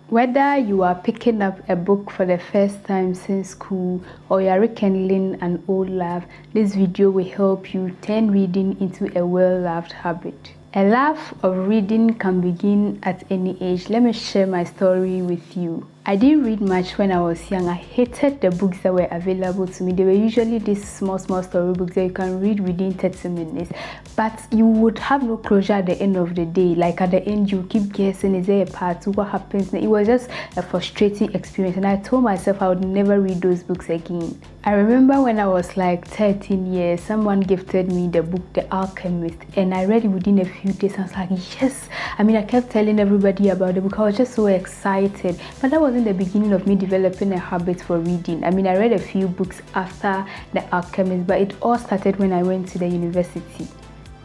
Whether you are picking up a book for the first time since school or you are rekindling an old love, this video will help you turn reading into a well-loved habit. A love of reading can begin at any age. Let me share my story with you. I didn't read much when I was young. I hated the books that were available to me. They were usually these small storybooks that you can read within 30 minutes. But you would have no closure at the end of the day. Like at the end, you keep guessing, is there a part 2? What happens? It was just a frustrating experience. And I told myself I would never read those books again. I remember when I was like 13 years, someone gifted me the book, The Alchemist. And I read it within a few days. I was like, yes. I kept telling everybody about the book. I was just so excited. But that wasn't the beginning of me developing a habit for reading. I read a few books after The Alchemist, but it all started when I went to the university.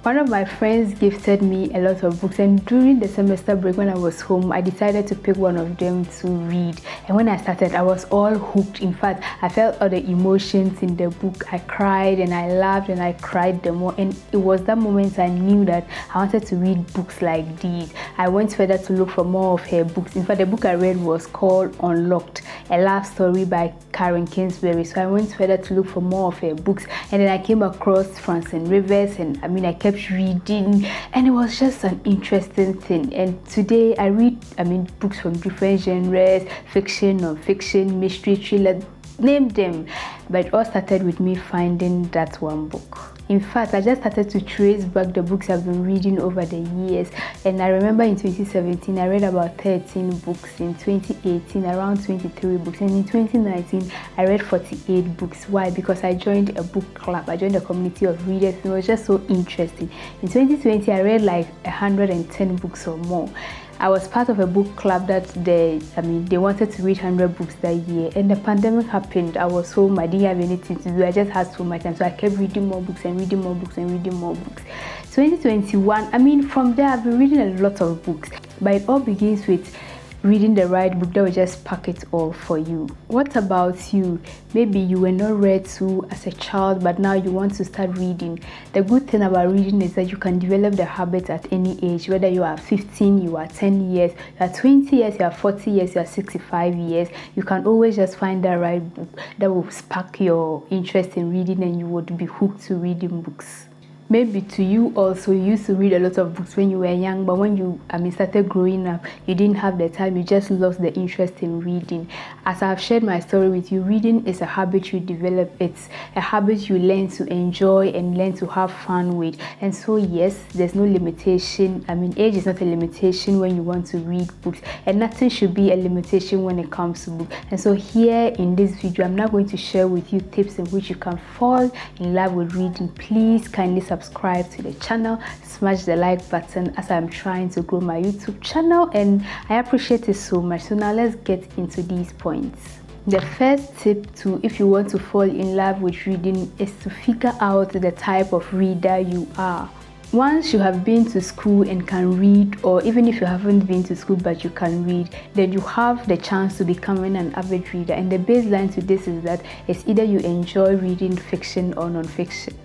One of my friends gifted me a lot of books, and during the semester break when I was home, I decided to pick one of them to read. And when I started, I was all hooked. In fact, I felt all the emotions in the book. I cried and I laughed and I cried the more. And it was that moment I knew that I wanted to read books like these. I went further to look for more of her books. In fact, the book I read was called Unlocked, a love story by Karen Kingsbury. So I went further to look for more of her books. And then I came across Francis Rivers, and I kept reading, and it was just an interesting thing. And today I read books from different genres: fiction, non-fiction, mystery, thriller, name them. But it all started with me finding that one book. In fact, I just started to trace back the books I've been reading over the years. And I remember in 2017, I read about 13 books. In 2018, around 23 books. And in 2019, I read 48 books. Why? Because I joined a book club. I joined a community of readers. And it was just so interesting. In 2020, I read like 110 books or more. I was part of a book club that they wanted to read 100 books that year, and the pandemic happened. I was home, I didn't have anything to do, I just had so much time, so I kept reading more books and reading more books and reading more books. 2021, from there I've been reading a lot of books, but it all begins with reading the right book that will just pack it all for you. What about you? Maybe you were not read to as a child, but now you want to start reading. The good thing about reading is that you can develop the habit at any age, whether you are 15, you are 10 years, you are 20 years, you are 40 years, you are 65 years. You can always just find the right book that will spark your interest in reading, and you would be hooked to reading books. Maybe to you also, you used to read a lot of books when you were young, but when you started growing up, you didn't have the time, you just lost the interest in reading. As I've shared my story with you, reading is a habit you develop. It's a habit you learn to enjoy and learn to have fun with. And so yes, there's no limitation. Age is not a limitation when you want to read books, and nothing should be a limitation when it comes to books. And so here in this video, I'm now going to share with you tips in which you can fall in love with reading. Please kindly subscribe to the channel, smash the like button, as I'm trying to grow my YouTube channel, and I appreciate it so much. So now let's get into these points. The first tip if you want to fall in love with reading is to figure out the type of reader you are. Once you have been to school and can read, or even if you haven't been to school but you can read, then you have the chance to becoming an avid reader. And the baseline to this is that it's either you enjoy reading fiction or non-fiction.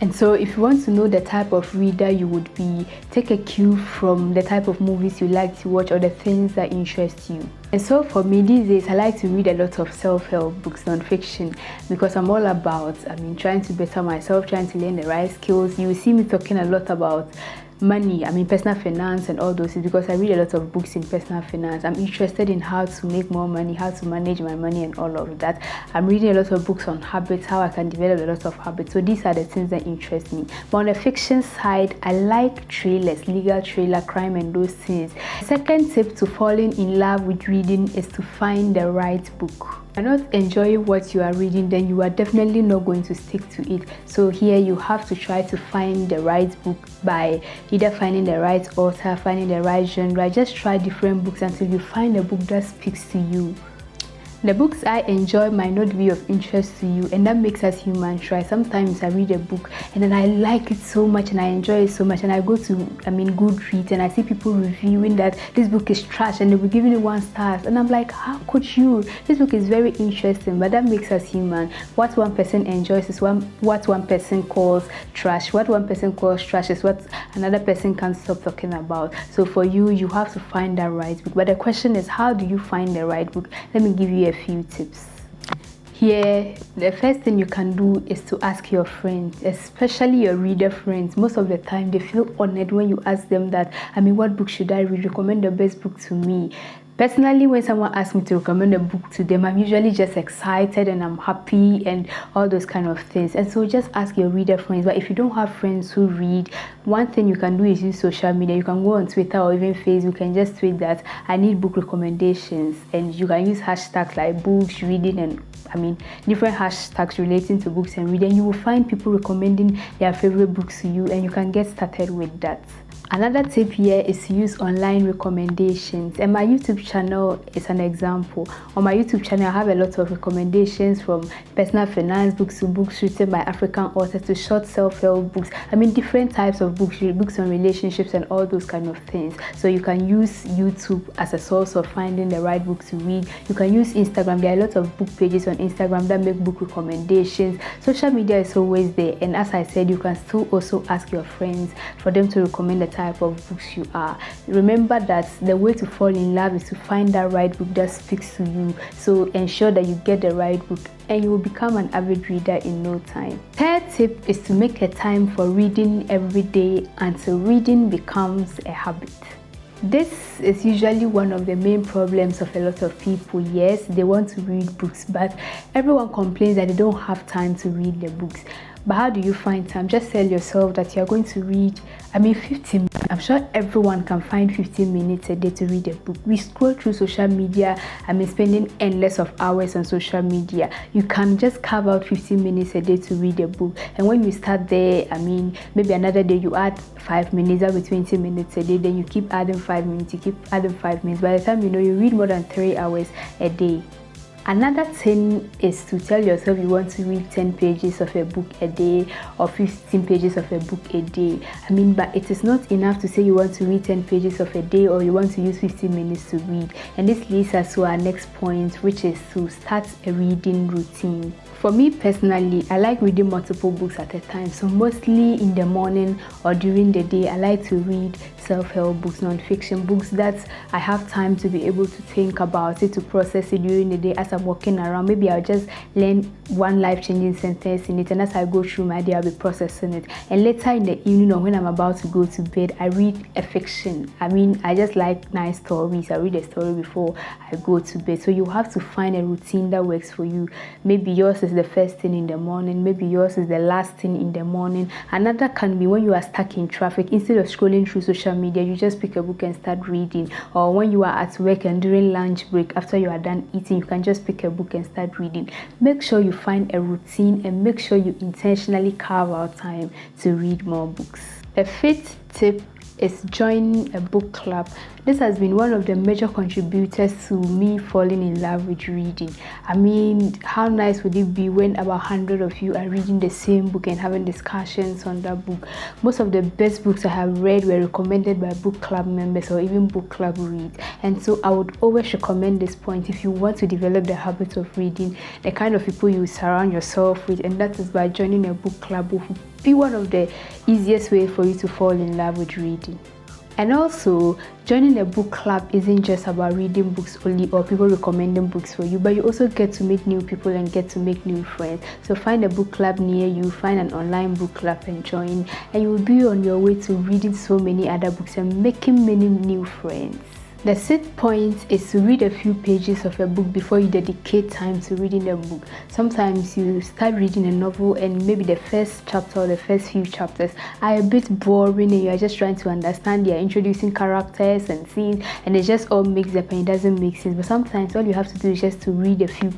And so if you want to know the type of reader you would be, take a cue from the type of movies you like to watch or the things that interest you. And so for me these days, I like to read a lot of self-help books, non-fiction, because I'm all about trying to better myself, trying to learn the right skills. You will see me talking a lot about money, personal finance and all those things, because I read a lot of books in personal finance. I'm interested in how to make more money, how to manage my money and all of that. I'm reading a lot of books on habits, how I can develop a lot of habits. So these are the things that interest me. But on the fiction side, I like thrillers, legal thriller, crime and those things. Second tip to falling in love with reading is to find the right book. If you're not enjoying what you are reading, then you are definitely not going to stick to it. So here you have to try to find the right book by either finding the right author, finding the right genre. Just try different books until you find a book that speaks to you. The books I enjoy might not be of interest to you, and that makes us humans, right? Sometimes I read a book and then I like it so much and I enjoy it so much, and I go to Goodreads and I see people reviewing that this book is trash and they will give it 1 star, and I'm like, how could you? This book is very interesting, but that makes us human. What one person enjoys is what one person calls trash. What one person calls trash is what another person can't stop talking about. So for you, you have to find that right book. But the question is, how do you find the right book? Let me give you a few tips. Here, the first thing you can do is to ask your friends, especially your reader friends. Most of the time, they feel honored when you ask them that, what book should I read? Recommend the best book to me. Personally, when someone asks me to recommend a book to them, I'm usually just excited and I'm happy and all those kind of things. And so just ask your reader friends. But if you don't have friends who read, one thing you can do is use social media. You can go on Twitter or even Facebook and just tweet that I need book recommendations. And you can use hashtags like books, reading, and different hashtags relating to books and reading. You will find people recommending their favorite books to you, and you can get started with that. Another tip here is to use online recommendations, and my YouTube channel is an example. On my YouTube channel, I have a lot of recommendations, from personal finance books to books written by African authors to short self-help books. Different types of books, books on relationships and all those kind of things. So you can use YouTube as a source of finding the right book to read. You can use Instagram. There are a lot of book pages on Instagram that make book recommendations. Social media is always there, and as I said, you can still also ask your friends for them to recommend the type of books you are. Remember that the way to fall in love is to find that right book that speaks to you. So ensure that you get the right book and you will become an avid reader in no time. Third tip is to make a time for reading every day until reading becomes a habit. This is usually one of the main problems of a lot of people. Yes, they want to read books, but everyone complains that they don't have time to read the books. But how do you find time? Just tell yourself that you're going to read 15 minutes. I'm sure everyone can find 15 minutes a day to read a book. We scroll through social media, spending endless of hours on social media. You can just carve out 15 minutes a day to read a book. And when you start there, maybe another day you add 5 minutes, that will be 20 minutes a day. Then you keep adding 5 minutes, you keep adding 5 minutes. By the time you know, you read more than 3 hours a day. Another thing is to tell yourself you want to read 10 pages of a book a day or 15 pages of a book a day. But it is not enough to say you want to read 10 pages of a day or you want to use 15 minutes to read. And this leads us to our next point, which is to start a reading routine. For me personally, I like reading multiple books at a time. So mostly in the morning or during the day, I like to read self-help books, non-fiction books that I have time to be able to think about it, to process it during the day as I'm walking around. Maybe I'll just learn one life-changing sentence in it, and as I go through my day, I'll be processing it. And later in the evening or when I'm about to go to bed, I read a fiction. I just like nice stories. I read a story before I go to bed. So you have to find a routine that works for you. Maybe yours is the first thing in the morning, maybe yours is the last thing in the morning. Another can be when you are stuck in traffic. Instead of scrolling through social media, you just pick a book and start reading. Or when you are at work and during lunch break, after you are done eating, you can just pick a book and start reading. Make sure you find a routine and make sure you intentionally carve out time to read more books. The fifth tip is join a book club. This has been one of the major contributors to me falling in love with reading. How nice would it be when about 100 of you are reading the same book and having discussions on that book? Most of the best books I have read were recommended by book club members or even book club reads. And so I would always recommend this point if you want to develop the habit of reading, the kind of people you surround yourself with, and that is by joining a book club, will be one of the easiest ways for you to fall in love with reading. And also, joining a book club isn't just about reading books only or people recommending books for you, but you also get to meet new people and get to make new friends. So find a book club near you, find an online book club and join, and you will be on your way to reading so many other books and making many new friends. The sixth point is to read a few pages of a book before you dedicate time to reading the book. Sometimes you start reading a novel and maybe the first chapter or the first few chapters are a bit boring and you are just trying to understand. They are introducing characters and scenes and it just all mixed up and it doesn't make sense. But sometimes all you have to do is just to read a few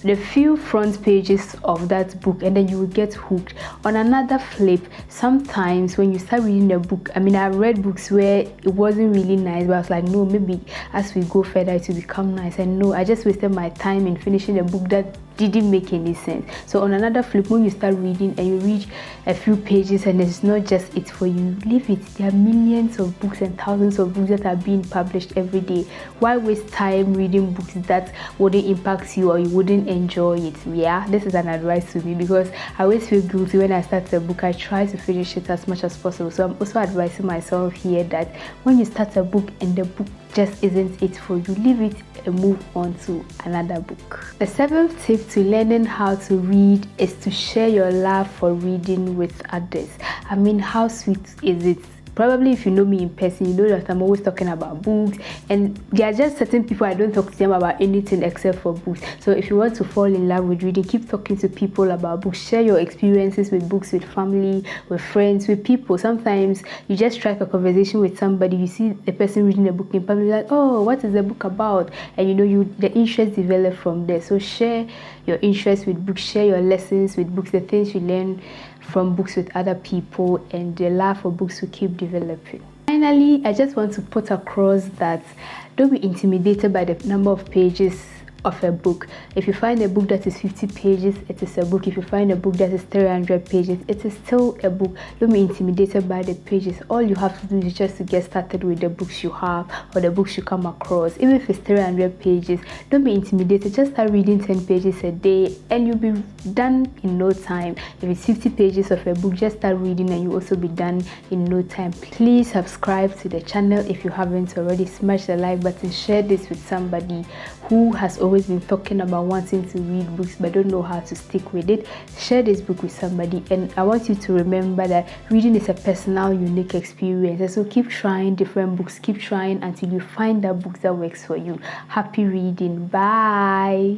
the few front pages of that book, and then you will get hooked. On another flip, sometimes when you start reading a book, I mean, I've read books where it wasn't really nice, but I was like, no, maybe as we go further it will become nice. And no, I just wasted my time in finishing a book that didn't make any sense. So on another flip, when you start reading and you read a few pages and it's not just it for you, leave it. There are millions of books and thousands of books that are being published every day. Why waste time reading books that wouldn't impact you or you wouldn't enjoy it? Yeah, this is an advice to me, because I always feel guilty when I start a book. I try to finish it as much as possible. So I'm also advising myself here that when you start a book and the book just isn't it for you, leave it and move on to another book. The seventh tip to learning how to read is to share your love for reading with others. I mean, how sweet is it? Probably if you know me in person, you know that I'm always talking about books, and there are just certain people I don't talk to them about anything except for books. So if you want to fall in love with reading, keep talking to people about books. Share your experiences with books, with family, with friends, with people. Sometimes you just strike a conversation with somebody, you see the person reading a book in public, like, oh, what is the book about? And the interest develop from there. So share your interest with books, share your lessons with books, the things you learn from books with other people, and the love for books will keep developing. Finally, I just want to put across that don't be intimidated by the number of pages of a book. If you find a book that is 50 pages, it is a book. If you find a book that is 300 pages, it is still a book. Don't be intimidated by the pages. All you have to do is just to get started with the books you have or the books you come across. Even if it's 300 pages, don't be intimidated. Just start reading 10 pages a day and you'll be done in no time. If it's 50 pages of a book, just start reading and you'll also be done in no time. Please subscribe to the channel if you haven't already. Smash the like button. Share this with somebody who has always been talking about wanting to read books but don't know how to stick with it. Share this book with somebody, and I want you to remember that reading is a personal, unique experience. And so keep trying different books, keep trying until you find that book that works for you. Happy reading. Bye.